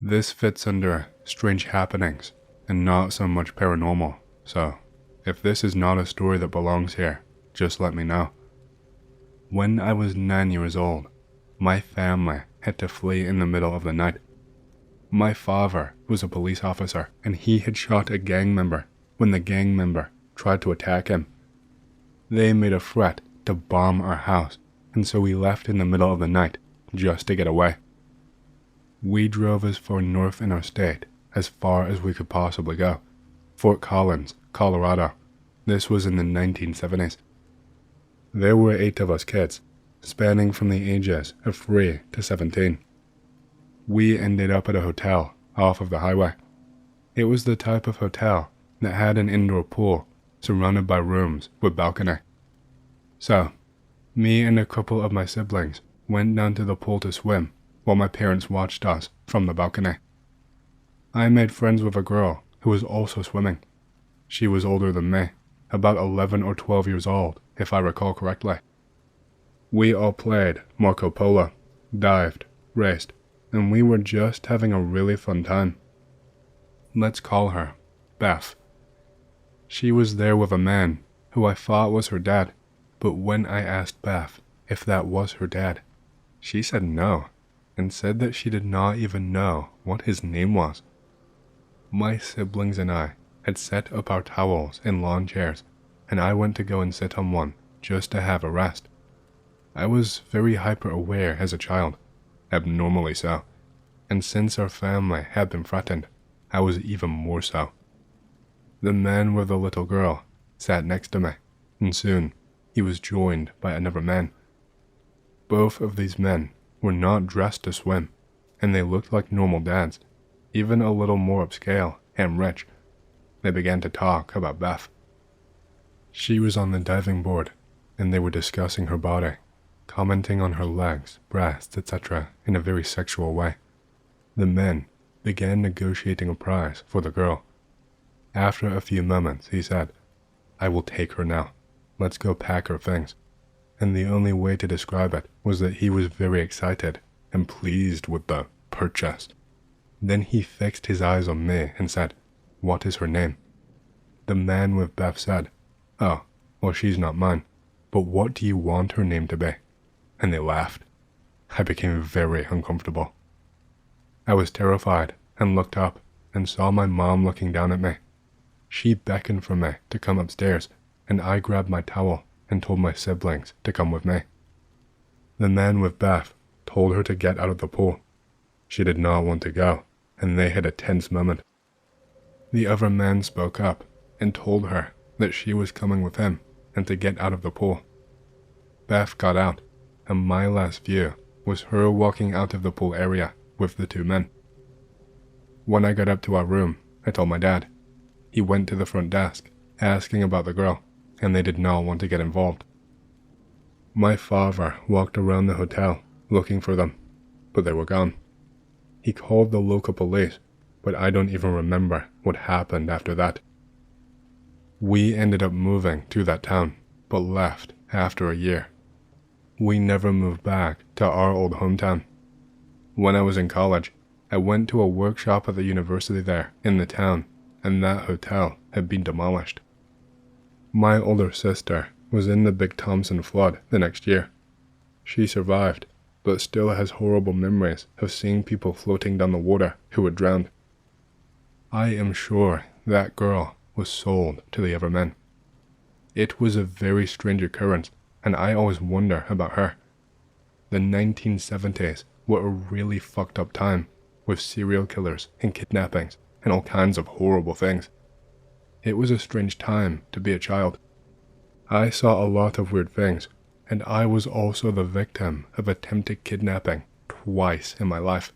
This fits under strange happenings and not so much paranormal, so if this is not a story that belongs here, just let me know. When I was 9 years old, my family had to flee in the middle of the night. My father was a police officer and he had shot a gang member when the gang member tried to attack him. They made a threat to bomb our house, and so we left in the middle of the night just to get away. We drove as far north in our state as far as we could possibly go, Fort Collins, Colorado. This was in the 1970s. There were 8 of us kids, spanning from the ages of 3 to 17. We ended up at a hotel off of the highway. It was the type of hotel that had an indoor pool surrounded by rooms with balcony. So, me and a couple of my siblings went down to the pool to swim while my parents watched us from the balcony. I made friends with a girl who was also swimming. She was older than me, about 11 or 12 years old, if I recall correctly. We all played Marco Polo, dived, raced, and we were just having a really fun time. Let's call her Beth. She was there with a man who I thought was her dad, but when I asked Beth if that was her dad, she said no, and said that she did not even know what his name was. My siblings and I had set up our towels in lawn chairs, and I went to go and sit on one just to have a rest. I was very hyper-aware as a child, abnormally so, and since our family had been threatened, I was even more so. The man with the little girl sat next to me, and soon he was joined by another man. Both of these men were not dressed to swim, and they looked like normal dads, even a little more upscale and rich. They began to talk about Beth. She was on the diving board, and they were discussing her body, commenting on her legs, breasts, etc. in a very sexual way. The men began negotiating a prize for the girl. After a few moments, he said, "I will take her now. Let's go pack her things." And the only way to describe it was that he was very excited and pleased with the purchase. Then he fixed his eyes on me and said, "What is her name?" The man with Beth said, "Oh, well, she's not mine, but what do you want her name to be?" And they laughed. I became very uncomfortable. I was terrified and looked up and saw my mom looking down at me. She beckoned for me to come upstairs, and I grabbed my towel and told my siblings to come with me. The man with Beth told her to get out of the pool. She did not want to go, and they had a tense moment. The other man spoke up and told her that she was coming with him and to get out of the pool. Beth got out, and my last view was her walking out of the pool area with the 2 men. When I got up to our room, I told my dad. He went to the front desk, asking about the girl, and they did not want to get involved. My father walked around the hotel looking for them, but they were gone. He called the local police, but I don't even remember what happened after that. We ended up moving to that town, but left after a year. We never moved back to our old hometown. When I was in college, I went to a workshop at the university there in the town, and that hotel had been demolished. My older sister was in the Big Thompson flood the next year. She survived, but still has horrible memories of seeing people floating down the water who had drowned. I am sure that girl was sold to the other men. It was a very strange occurrence, and I always wonder about her. The 1970s were a really fucked up time, with serial killers and kidnappings and all kinds of horrible things. It was a strange time to be a child. I saw a lot of weird things, and I was also the victim of attempted kidnapping twice in my life.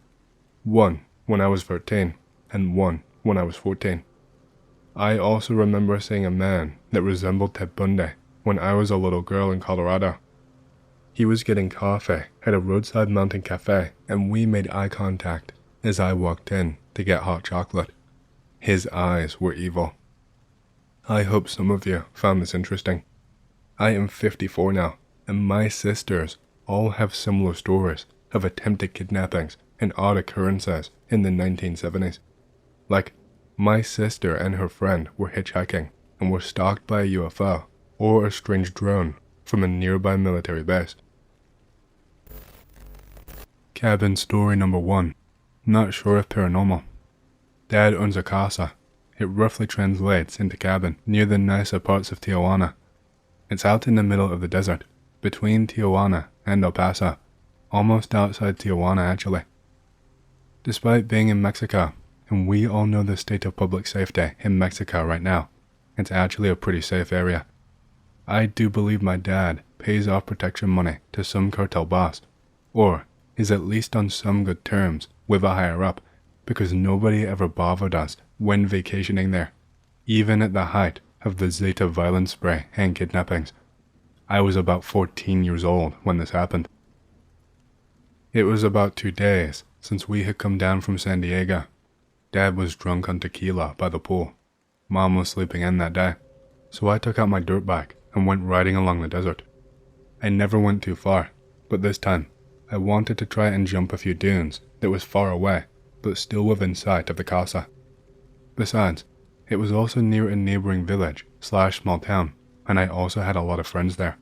One when I was 13, and one when I was 14. I also remember seeing a man that resembled Ted Bundy when I was a little girl in Colorado. He was getting coffee at a roadside mountain cafe, and we made eye contact as I walked in to get hot chocolate. His eyes were evil. I hope some of you found this interesting. I am 54 now, and my sisters all have similar stories of attempted kidnappings and odd occurrences in the 1970s. Like, my sister and her friend were hitchhiking and were stalked by a UFO or a strange drone from a nearby military base. Cabin story number 1. Not sure if paranormal. Dad owns a casa. It roughly translates into cabin near the nicer parts of Tijuana. It's out in the middle of the desert, between Tijuana and El Paso, almost outside Tijuana actually. Despite being in Mexico, and we all know the state of public safety in Mexico right now, it's actually a pretty safe area. I do believe my dad pays off protection money to some cartel boss, or is at least on some good terms with a higher up, because nobody ever bothered us when vacationing there, even at the height of the Zeta violence spray and kidnappings. I was about 14 years old when this happened. It was about 2 days since we had come down from San Diego. Dad was drunk on tequila by the pool. Mom was sleeping in that day, so I took out my dirt bike and went riding along the desert. I never went too far, but this time, I wanted to try and jump a few dunes that was far away, but still within sight of the casa. Besides, it was also near a neighboring village/small town, and I also had a lot of friends there.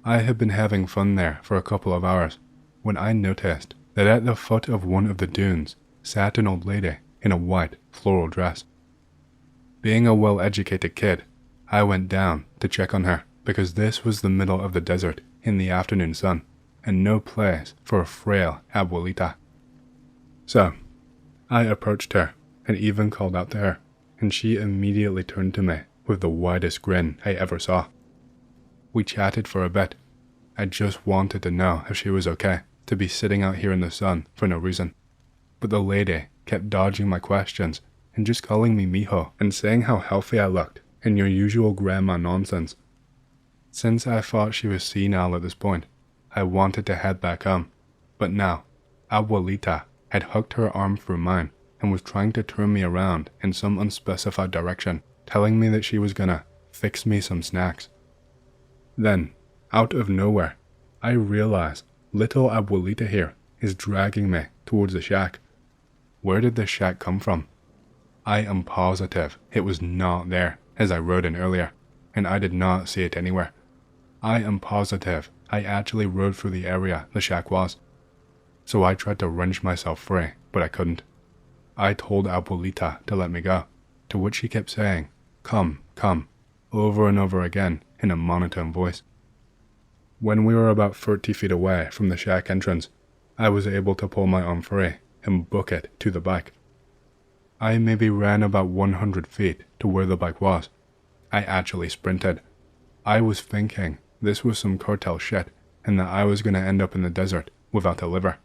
I had been having fun there for a couple of hours, when I noticed that at the foot of one of the dunes sat an old lady in a white floral dress. Being a well-educated kid, I went down to check on her because this was the middle of the desert in the afternoon sun, and no place for a frail abuelita. So, I approached her and even called out to her, and she immediately turned to me with the widest grin I ever saw. We chatted for a bit. I just wanted to know if she was okay to be sitting out here in the sun for no reason. But the lady kept dodging my questions and just calling me mijo and saying how healthy I looked and your usual grandma nonsense. Since I thought she was senile at this point, I wanted to head back home, but now, Abuelita had hooked her arm through mine and was trying to turn me around in some unspecified direction, telling me that she was gonna fix me some snacks. Then, out of nowhere, I realized little Abuelita here is dragging me towards the shack. Where did this shack come from? I am positive it was not there, as I wrote in earlier, and I did not see it anywhere. I am positive I actually rode through the area the shack was. So I tried to wrench myself free, but I couldn't. I told Abuelita to let me go, to which she kept saying, "Come, come," over and over again in a monotone voice. When we were about 30 feet away from the shack entrance, I was able to pull my arm free and book it to the bike. I maybe ran about 100 feet to where the bike was. I actually sprinted. I was thinking this was some cartel shit and that I was gonna end up in the desert without a liver.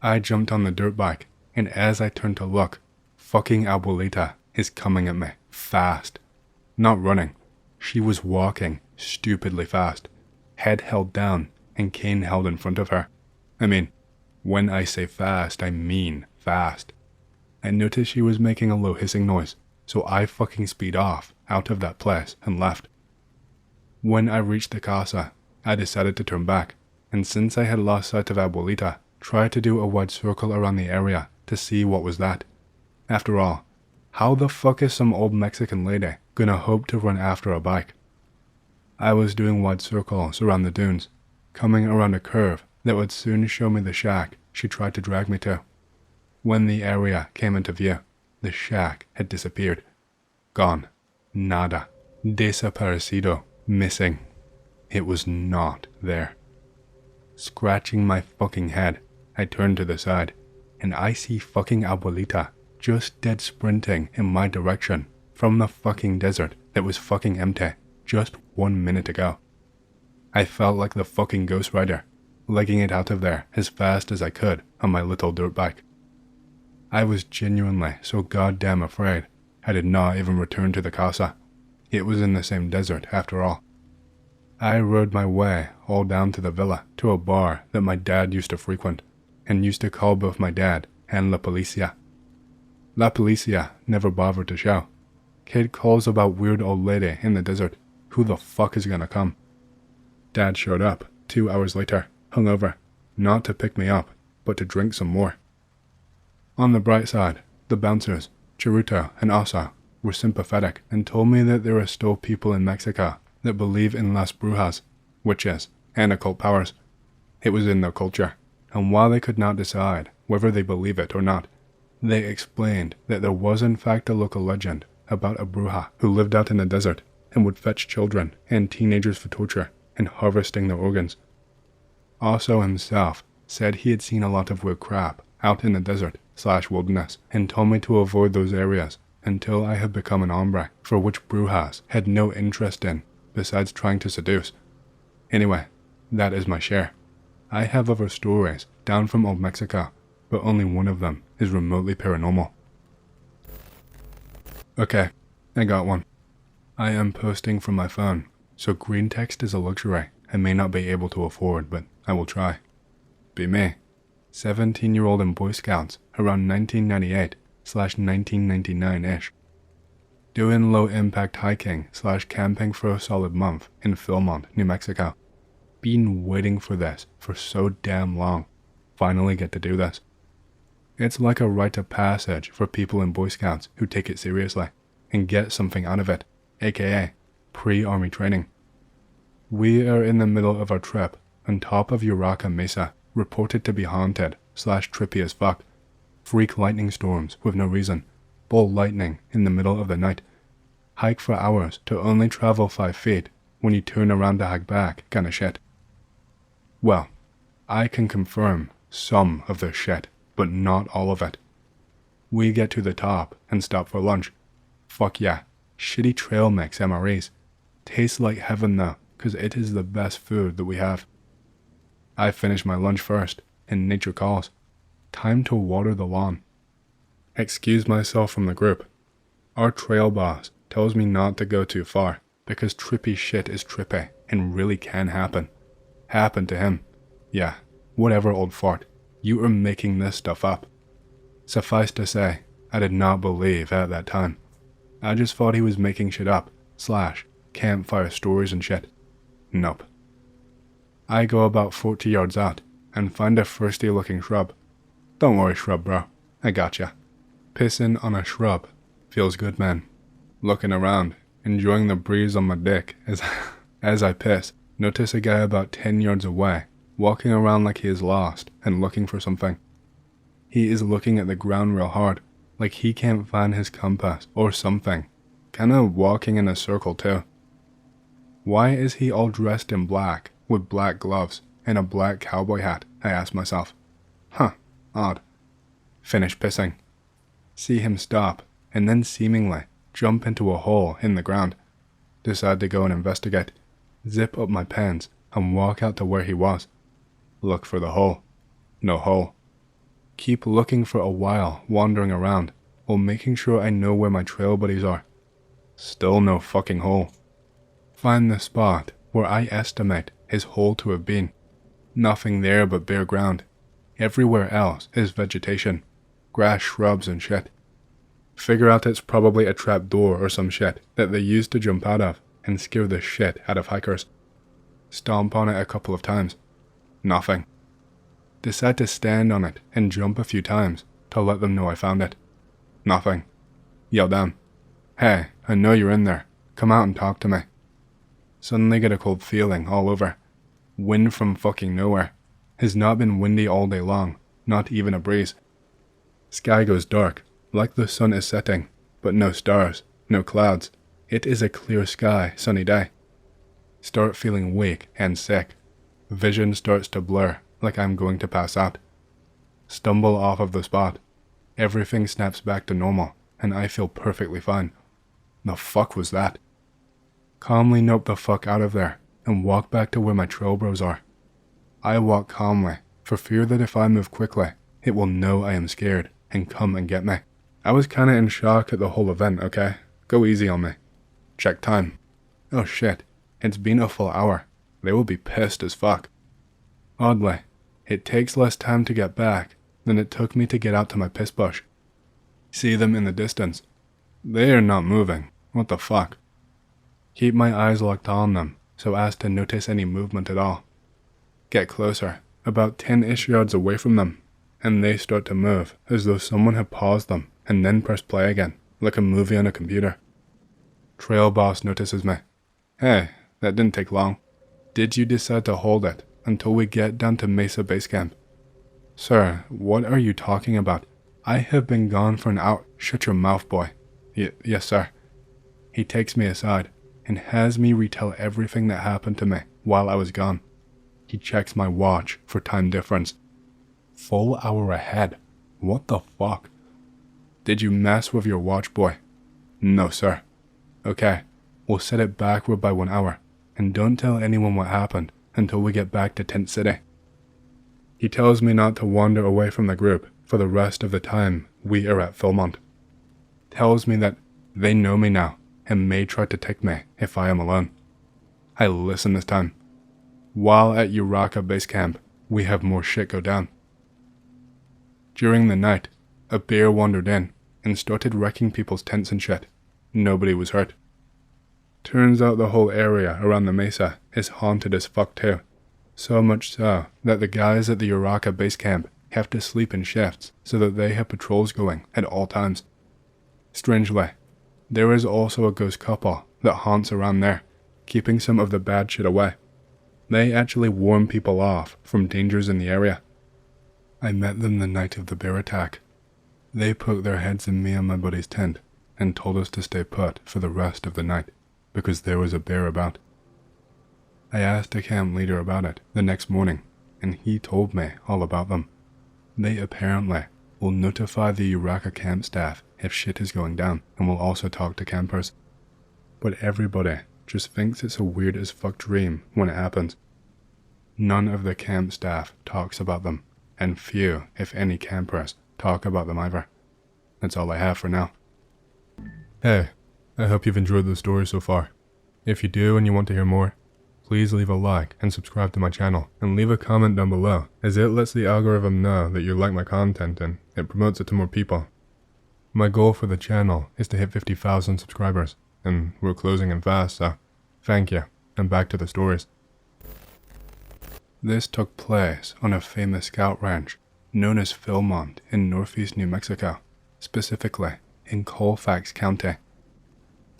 I jumped on the dirt bike, and as I turned to look, fucking Abuelita is coming at me, fast. Not running. She was walking stupidly fast, head held down and cane held in front of her. I mean, when I say fast, I mean fast. I noticed she was making a low hissing noise, so I fucking speed off out of that place and left. When I reached the casa, I decided to turn back, and since I had lost sight of Abuelita, tried to do a wide circle around the area to see what was that. After all, how the fuck is some old Mexican lady gonna hope to run after a bike? I was doing wide circles around the dunes, coming around a curve that would soon show me the shack she tried to drag me to. When the area came into view, the shack had disappeared. Gone. Nada. Desaparecido. Missing. It was not there. Scratching my fucking head, I turned to the side, and I see fucking Abuelita just dead sprinting in my direction from the fucking desert that was fucking empty just 1 minute ago. I felt like the fucking Ghost Rider, legging it out of there as fast as I could on my little dirt bike. I was genuinely so goddamn afraid I did not even return to the casa. It was in the same desert after all. I rode my way all down to the villa to a bar that my dad used to frequent, and used to call both my dad and La Policia. La Policia never bothered to show. Kid calls about weird old lady in the desert. Who the fuck is gonna come? Dad showed up 2 hours later, hungover, not to pick me up, but to drink some more. On the bright side, the bouncers, Chiruto and Asa, were sympathetic and told me that there are still people in Mexico that believe in las brujas, witches, and occult powers. It was in their culture, and while they could not decide whether they believe it or not, they explained that there was in fact a local legend about a bruja who lived out in the desert and would fetch children and teenagers for torture and harvesting their organs. Oso himself said he had seen a lot of weird crap out in the desert/wilderness and told me to avoid those areas until I had become an hombre for which brujas had no interest in besides trying to seduce. Anyway, that is my share. I have other stories down from old Mexico, but only one of them is remotely paranormal. Okay, I got one. I am posting from my phone, so green text is a luxury I may not be able to afford, but I will try. Be me, 17-year-old in Boy Scouts around 1998/1999-ish. Doing low-impact hiking/camping for a solid month in Philmont, New Mexico. Been waiting for this for so damn long. Finally get to do this. It's like a rite of passage for people in Boy Scouts who take it seriously and get something out of it, aka pre-army training. We are in the middle of our trip on top of Uraka Mesa, reported to be haunted/trippy as fuck. Freak lightning storms with no reason, ball lightning in the middle of the night. Hike for hours to only travel 5 feet when you turn around to hike back kinda shit. Well, I can confirm some of this shit, but not all of it. We get to the top and stop for lunch. Fuck yeah, shitty trail mix MREs. Tastes like heaven though, cause it is the best food that we have. I finish my lunch first, and nature calls. Time to water the lawn. Excuse myself from the group. Our trail boss tells me not to go too far, because trippy shit is trippy and really can happen. Happened to him. Yeah, whatever old fart. You are making this stuff up. Suffice to say, I did not believe at that time. I just thought he was making shit up, / campfire stories and shit. Nope. I go about 40 yards out and find a thirsty looking shrub. Don't worry, shrub bro, I gotcha. Pissing on a shrub feels good, man. Looking around, enjoying the breeze on my dick as I piss, notice a guy about 10 yards away, walking around like he is lost and looking for something. He is looking at the ground real hard, like he can't find his compass or something, kinda walking in a circle too. Why is he all dressed in black, with black gloves and a black cowboy hat, I ask myself. Huh, odd. Finish pissing. See him stop, and then seemingly jump into a hole in the ground. Decide to go and investigate. Zip up my pants and walk out to where he was. Look for the hole. No hole. Keep looking for a while, wandering around, while making sure I know where my trail buddies are. Still no fucking hole. Find the spot where I estimate his hole to have been. Nothing there but bare ground. Everywhere else is vegetation, grass, shrubs and shit. Figure out it's probably a trap door or some shit that they used to jump out of and scare the shit out of hikers. Stomp on it a couple of times. Nothing. Decide to stand on it and jump a few times to let them know I found it. Nothing. Yell down. Hey, I know you're in there. Come out and talk to me. Suddenly get a cold feeling all over. Wind from fucking nowhere. Has not been windy all day long, not even a breeze. Sky goes dark, like the sun is setting, but no stars, no clouds. It is a clear sky, sunny day. Start feeling weak and sick. Vision starts to blur, like I'm going to pass out. Stumble off of the spot. Everything snaps back to normal, and I feel perfectly fine. The fuck was that? Calmly nope the fuck out of there, and walk back to where my trail bros are. I walk calmly, for fear that if I move quickly, it will know I am scared, and come and get me. I was kinda in shock at the whole event, okay? Go easy on me. Check time. Oh shit, it's been a full hour. They will be pissed as fuck. Oddly, it takes less time to get back than it took me to get out to my piss bush. See them in the distance. They are not moving. What the fuck? Keep my eyes locked on them so as to notice any movement at all. Get closer, about 10-ish yards away from them. and they start to move as though someone had paused them and then pressed play again, like a movie on a computer. Trail boss notices me. Hey, that didn't take long. Did you decide to hold it until we get down to Mesa Base Camp? Sir, what are you talking about? I have been gone for an hour. Shut your mouth, boy. Yes, sir. He takes me aside and has me retell everything that happened to me while I was gone. He checks my watch for time difference. Full hour ahead. What the fuck? Did you mess with your watch, boy? No, sir. Okay, we'll set it backward by 1 hour, and don't tell anyone what happened until we get back to Tent City. He tells me not to wander away from the group for the rest of the time we are at Philmont. Tells me that they know me now and may try to take me if I am alone. I listen this time. While at Uraka Base Camp, we have more shit go down. During the night, a bear wandered in and started wrecking people's tents and shit. Nobody was hurt. Turns out the whole area around the mesa is haunted as fuck too. So much so that the guys at the Uraka Base Camp have to sleep in shifts so that they have patrols going at all times. Strangely, there is also a ghost couple that haunts around there, keeping some of the bad shit away. They actually warn people off from dangers in the area. I met them the night of the bear attack. They poked their heads in me and my buddy's tent and told us to stay put for the rest of the night because there was a bear about. I asked the camp leader about it the next morning, and he told me all about them. They apparently will notify the Uraka camp staff if shit is going down and will also talk to campers. But everybody just thinks it's a weird as fuck dream when it happens. None of the camp staff talks about them, and few, if any, campers talk about them either. That's all I have for now. Hey, I hope you've enjoyed the story so far. If you do and you want to hear more, please leave a like and subscribe to my channel, and leave a comment down below, as it lets the algorithm know that you like my content and it promotes it to more people. My goal for the channel is to hit 50,000 subscribers, and we're closing in fast, so thank you, and back to the stories. This took place on a famous scout ranch known as Philmont in northeast New Mexico, specifically in Colfax County.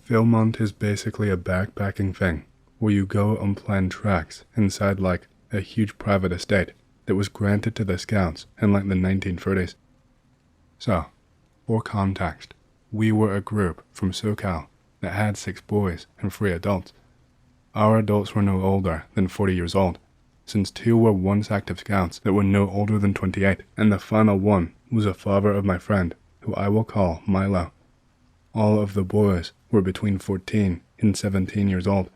Philmont is basically a backpacking thing where you go on planned treks inside like a huge private estate that was granted to the scouts in like the 1930s. So, for context, we were a group from SoCal that had 6 boys and 3 adults. Our adults were no older than 40 years old, since 2 were once active scouts that were no older than 28, and the final one was a father of my friend, who I will call Milo. All of the boys were between 14 and 17 years old.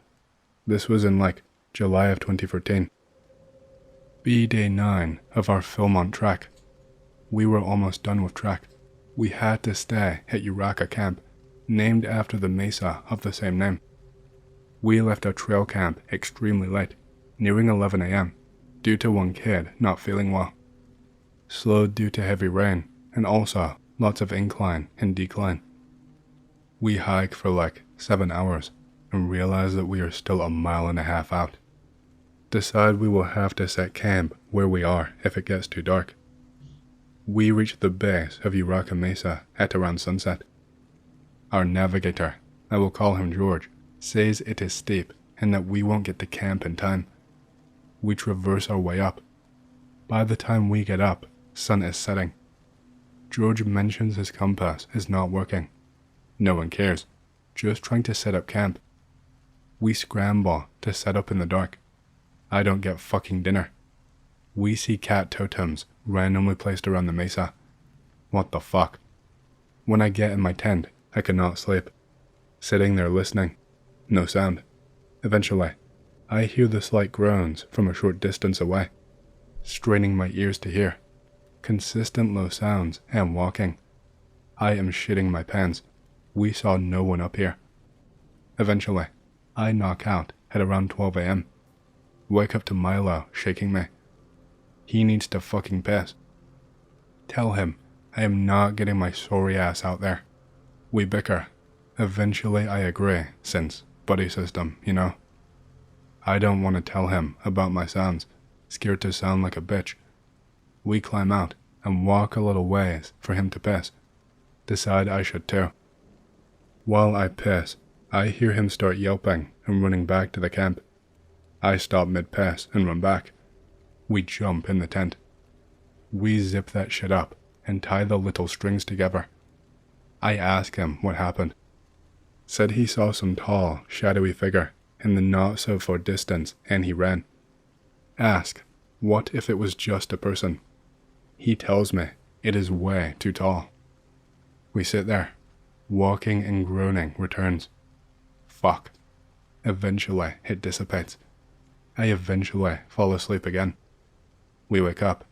This was in like July of 2014. Day 9 of our Philmont trek. We were almost done with trek. We had to stay at Uraka Camp, named after the mesa of the same name. We left our trail camp extremely late, nearing 11 AM, due to one kid not feeling well. Slowed due to heavy rain, and also lots of incline and decline. We hike for like 7 hours, and realize that we are still 1.5 miles out. Decide we will have to set camp where we are if it gets too dark. We reach the base of Uraka Mesa at around sunset. Our navigator, I will call him George, says it is steep and that we won't get to camp in time. We traverse our way up. By the time we get up, sun is setting. George mentions his compass is not working. No one cares, just trying to set up camp. We scramble to set up in the dark. I don't get fucking dinner. We see cat totems randomly placed around the mesa. What the fuck? When I get in my tent, I cannot sleep. Sitting there listening. No sound. Eventually, I hear the slight groans from a short distance away. Straining my ears to hear. Consistent low sounds and walking. I am shitting my pants. We saw no one up here. Eventually, I knock out at around 12 AM. Wake up to Milo shaking me. He needs to fucking piss. Tell him I am not getting my sorry ass out there. We bicker. Eventually I agree, since buddy system, you know. I don't want to tell him about my sounds, scared to sound like a bitch. We climb out and walk a little ways for him to piss. Decide I should too. While I piss, I hear him start yelping and running back to the camp. I stop mid-piss and run back. We jump in the tent. We zip that shit up and tie the little strings together. I ask him what happened. Said he saw some tall, shadowy figure in the not-so-far distance and he ran. Ask, what if it was just a person? He tells me it is way too tall. We sit there. Walking and groaning returns. Fuck. Eventually, it dissipates. I eventually fall asleep again. We wake up.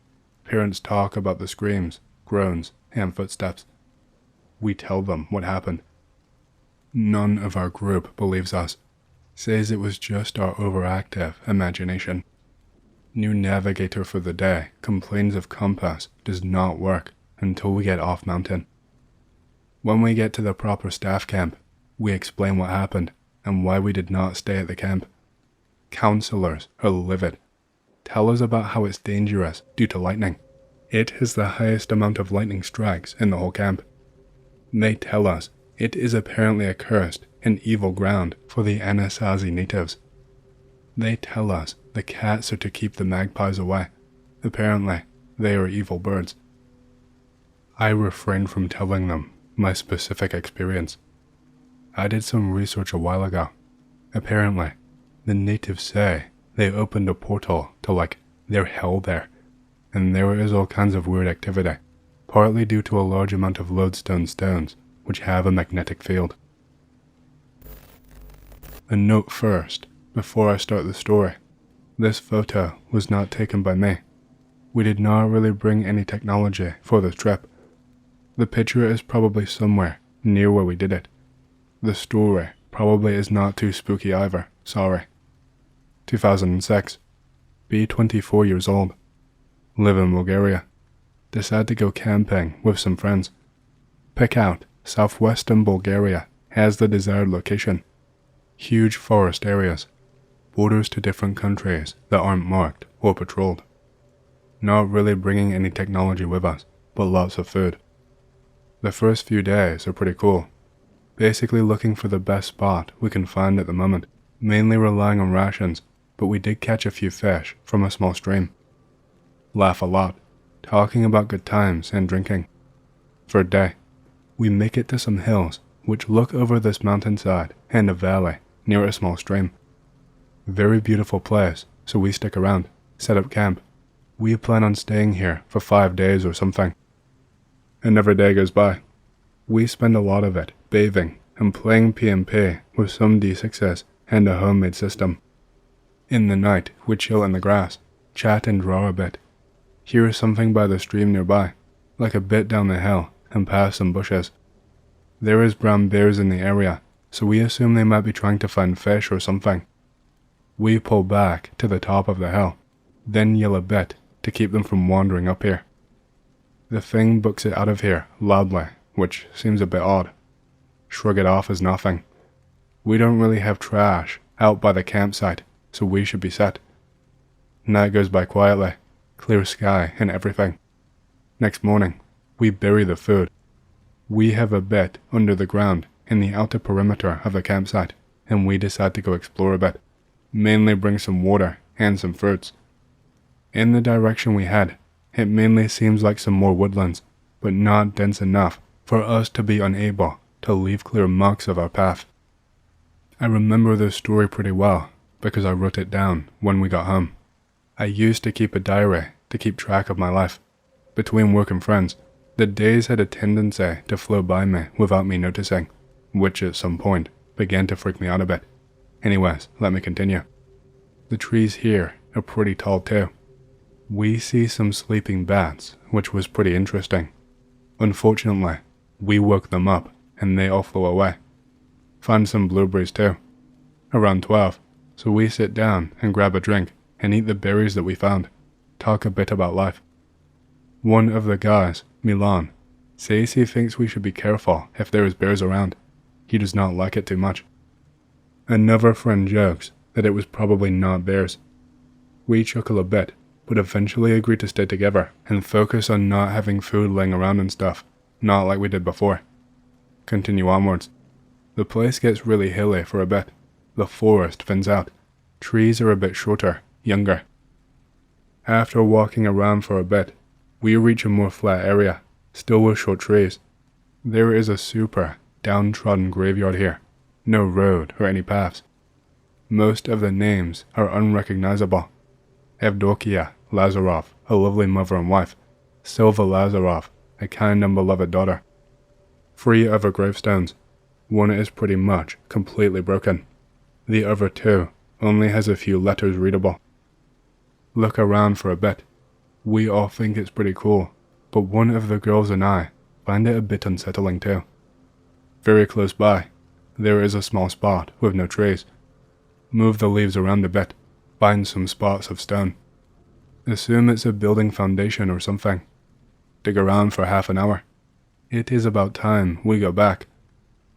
Parents talk about the screams, groans, and footsteps. We tell them what happened. None of our group believes us. Says it was just our overactive imagination. New navigator for the day complains of compass does not work until we get off mountain. When we get to the proper staff camp, we explain what happened and why we did not stay at the camp. Counselors are livid. Tell us about how it's dangerous due to lightning. It has the highest amount of lightning strikes in the whole camp. They tell us it is apparently a cursed and evil ground for the Anasazi natives. They tell us the cats are to keep the magpies away. Apparently, they are evil birds. I refrain from telling them my specific experience. I did some research a while ago. Apparently, the natives say they opened a portal to their hell there, and there is all kinds of weird activity, partly due to a large amount of lodestone stones which have a magnetic field. A note first, before I start the story. This photo was not taken by me. We did not really bring any technology for this trip. The picture is probably somewhere near where we did it. The story probably is not too spooky either, sorry. 2006. Be 24 years old. Live in Bulgaria. Decide to go camping with some friends. Pick out southwestern Bulgaria as the desired location. Huge forest areas. Borders to different countries that aren't marked or patrolled. Not really bringing any technology with us, but lots of food. The first few days are pretty cool. Basically looking for the best spot we can find at the moment, mainly relying on rations, but we did catch a few fish from a small stream. Laugh a lot, talking about good times and drinking. For a day, we make it to some hills which look over this mountainside and a valley near a small stream. Very beautiful place, so we stick around, set up camp. We plan on staying here for 5 days or something. Another day goes by. We spend a lot of it bathing and playing PMP with some D6s and a homemade system. In the night, we chill in the grass, chat and draw a bit. Hear something by the stream nearby, like a bit down the hill and past some bushes. There is brown bears in the area, so we assume they might be trying to find fish or something. We pull back to the top of the hill, then yell a bit to keep them from wandering up here. The thing books it out of here loudly, which seems a bit odd. Shrug it off as nothing. We don't really have trash out by the campsite, so we should be set. Night goes by quietly, clear sky and everything. Next morning, we bury the food. We have a bit under the ground in the outer perimeter of the campsite, and we decide to go explore a bit. Mainly bring some water and some fruits. In the direction we head, it mainly seems like some more woodlands, but not dense enough for us to be unable to leave clear marks of our path. I remember this story pretty well because I wrote it down when we got home. I used to keep a diary to keep track of my life. Between work and friends, the days had a tendency to flow by me without me noticing, which at some point began to freak me out a bit. Anyways, let me continue. The trees here are pretty tall too. We see some sleeping bats, which was pretty interesting. Unfortunately, we woke them up and they all flew away. Found some blueberries too. Around 12, so we sit down and grab a drink and eat the berries that we found. Talk a bit about life. One of the guys, Milan, says he thinks we should be careful if there is bears around. He does not like it too much. Another friend jokes that it was probably not bears. We chuckle a bit, but eventually agreed to stay together and focus on not having food laying around and stuff, not like we did before. Continue onwards. The place gets really hilly for a bit. The forest thins out. Trees are a bit shorter, younger. After walking around for a bit, we reach a more flat area, still with short trees. There is a super downtrodden graveyard here. No road or any paths. Most of the names are unrecognizable. Evdokia Lazarov, a lovely mother and wife. Silva Lazarov, a kind and beloved daughter. 3 other gravestones. One is pretty much completely broken. The other 2 only has a few letters readable. Look around for a bit. We all think it's pretty cool, but one of the girls and I find it a bit unsettling too. Very close by, there is a small spot with no trees. Move the leaves around a bit, find some spots of stone. Assume it's a building foundation or something. Dig around for half an hour. It is about time we go back.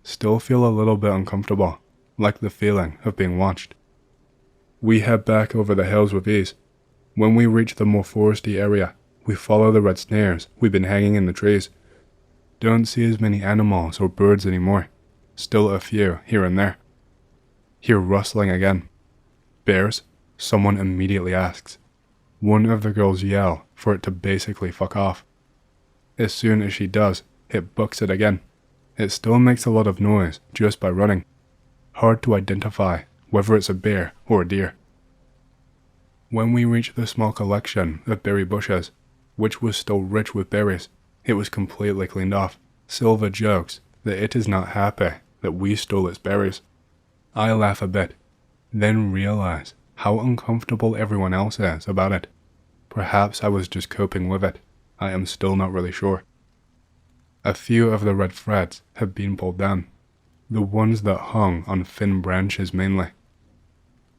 Still feel a little bit uncomfortable, like the feeling of being watched. We head back over the hills with ease. When we reach the more foresty area, we follow the red snares we've been hanging in the trees. Don't see as many animals or birds anymore. Still a few here and there. Hear rustling again. Bears? Someone immediately asks. One of the girls yell for it to basically fuck off. As soon as she does, it books it again. It still makes a lot of noise just by running. Hard to identify whether it's a bear or a deer. When we reach the small collection of berry bushes, which was still rich with berries, it was completely cleaned off. Silva jokes that it is not happy that we stole its berries. I laugh a bit, then realize how uncomfortable everyone else is about it. Perhaps I was just coping with it. I am still not really sure. A few of the red threads have been pulled down, the ones that hung on thin branches mainly.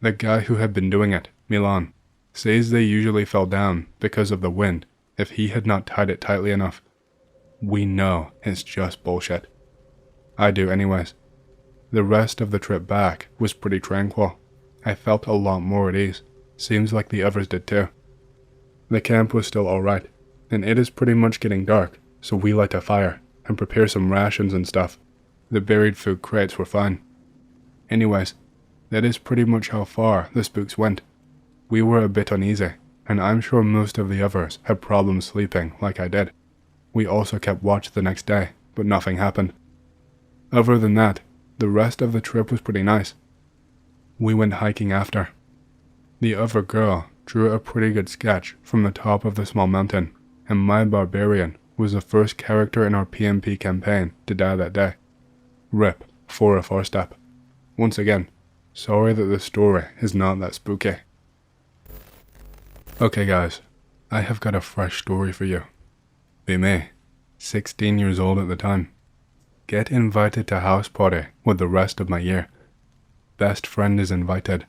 The guy who had been doing it, Milan, says they usually fell down because of the wind if he had not tied it tightly enough. We know it's just bullshit. I do anyways. The rest of the trip back was pretty tranquil. I felt a lot more at ease. Seems like the others did too. The camp was still alright, and it is pretty much getting dark, so we light a fire and prepare some rations and stuff. The buried food crates were fine. Anyways, that is pretty much how far the spooks went. We were a bit uneasy, and I'm sure most of the others had problems sleeping like I did. We also kept watch the next day, but nothing happened. Other than that, the rest of the trip was pretty nice. We went hiking after. The other girl drew a pretty good sketch from the top of the small mountain, and my barbarian was the first character in our PMP campaign to die that day. RIP for a four-step. Once again, sorry that the story is not that spooky. Okay guys, I have got a fresh story for you. Be me, 16 years old at the time. Get invited to house party with the rest of my year. Best friend is invited.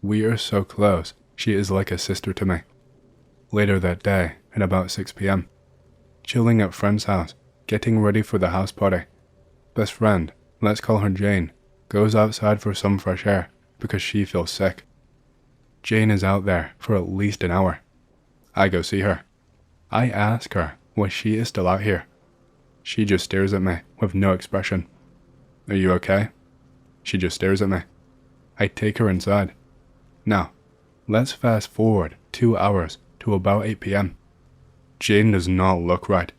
We are so close, she is like a sister to me. Later that day, at about 6 p.m. Chilling at friend's house, getting ready for the house party. Best friend, let's call her Jane, goes outside for some fresh air because she feels sick. Jane is out there for at least an hour. I go see her. I ask her why she is still out here. She just stares at me with no expression. Are you okay? She just stares at me. I take her inside. Now, let's fast forward 2 hours to about 8 p.m. Jane does not look right.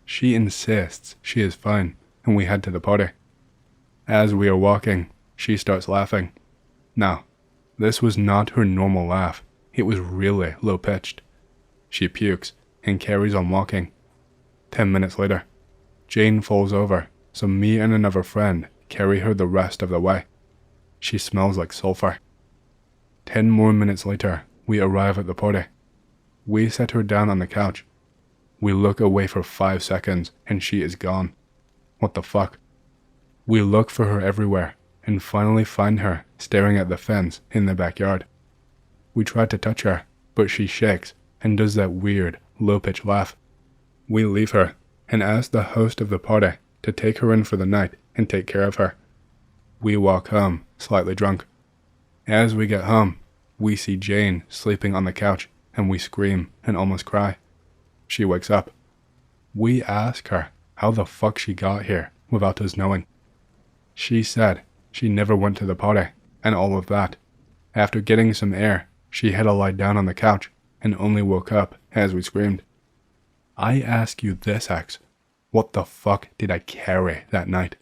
She insists she is fine, and we head to the party. As we are walking, she starts laughing. Now, this was not her normal laugh. It was really low-pitched. She pukes and carries on walking. 10 minutes later, Jane falls over, so me and another friend carry her the rest of the way. She smells like sulfur. 10 more minutes later, we arrive at the party. We set her down on the couch. We look away for 5 seconds and she is gone. What the fuck? We look for her everywhere and finally find her staring at the fence in the backyard. We try to touch her, but she shakes and does that weird, low-pitched laugh. We leave her and ask the host of the party to take her in for the night and take care of her. We walk home, slightly drunk. As we get home, we see Jane sleeping on the couch. and we scream and almost cry. She wakes up. We ask her how the fuck she got here without us knowing. She said she never went to the party and all of that. After getting some air, she had to lie down on the couch and only woke up as we screamed. I ask you this, X. What the fuck did I carry that night?